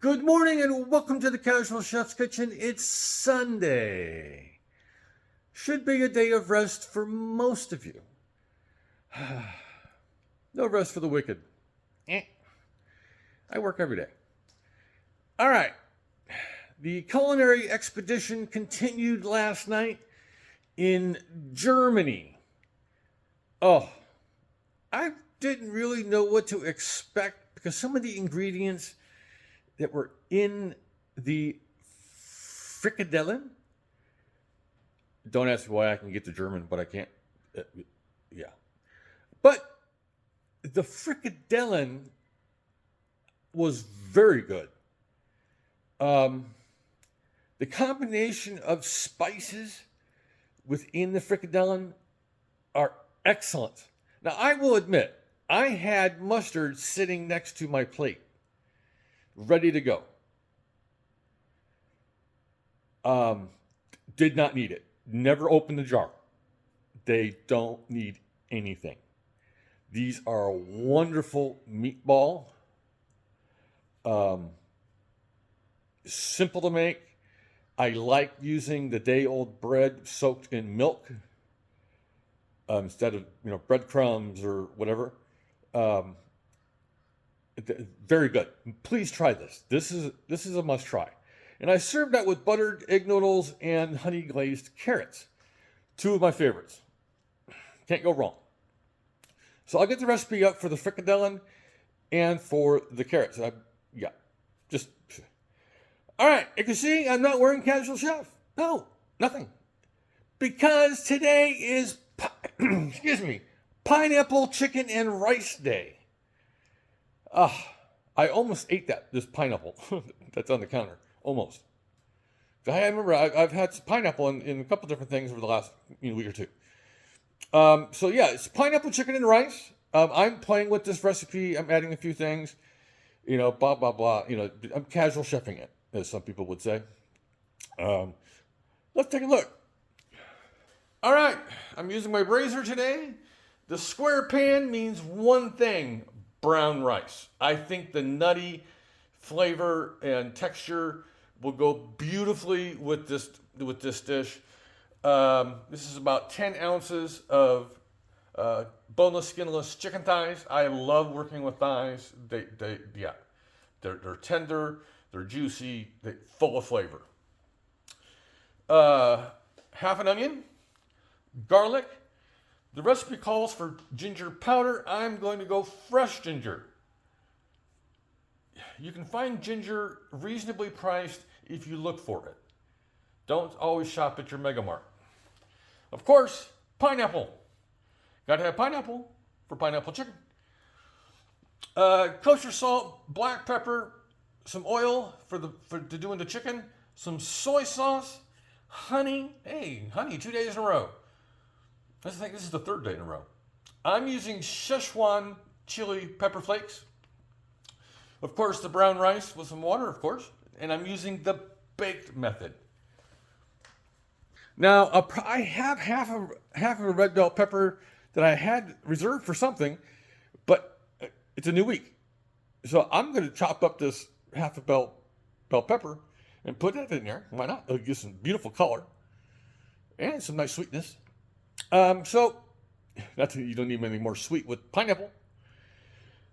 Good morning and welcome to the Casual Chef's Kitchen. It's Sunday. Should be a day of rest for most of you. No rest for the wicked. I work every day. All right. The culinary expedition continued last night in Germany. Oh, I didn't really know what to expect because some of the ingredients that were in the frikadellen. Don't ask me why I can get the German, but I can't. Yeah. But the frikadellen was very good. The combination of spices within the frikadellen are excellent. Now, I will admit, I had mustard sitting next to my plate, ready to go. Did not need it. Never opened the jar. They don't need anything. These are a wonderful meatball. Simple to make. I like using the day-old bread soaked in milk instead of breadcrumbs or whatever. Very good. Please try this. This is a must try. And I served that with buttered egg noodles and honey glazed carrots. Two of my favorites. Can't go wrong. So I'll get the recipe up for the frikadellen and for the carrots. All right. You can see I'm not wearing casual chef. No, nothing. Because today is, pineapple chicken and rice day. I almost ate this pineapple that's on the counter. Almost. I remember I've had pineapple in a couple different things over the last week or two. It's pineapple chicken and rice. I'm playing with this recipe. I'm adding a few things. Blah, blah, blah. I'm casual chefing it, as some people would say. Let's take a look. All right. I'm using my brazier today. The square pan means one thing: brown rice. I think the nutty flavor and texture will go beautifully with this dish. This is about 10 ounces of boneless, skinless chicken thighs. I love working with thighs. They're tender, they're juicy, they're full of flavor. Half an onion, garlic. The recipe calls for ginger powder. I'm going to go fresh ginger. You can find ginger reasonably priced if you look for it. Don't always shop at your Mega Mart. Of course, pineapple. Got to have pineapple for pineapple chicken. Kosher salt, black pepper, some oil for doing the chicken, some soy sauce, honey. Hey, honey, 2 days in a row. I think this is the third day in a row. I'm using Szechuan chili pepper flakes. Of course, the brown rice with some water, of course. And I'm using the baked method. Now, I have half of a red bell pepper that I had reserved for something, but it's a new week. So I'm going to chop up this half a bell pepper and put that in there. Why not? It'll give some beautiful color and some nice sweetness. So that's, you don't need anything more sweet with pineapple.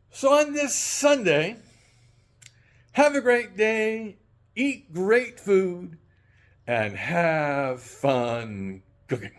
So on this Sunday, have a great day, eat great food, and have fun cooking.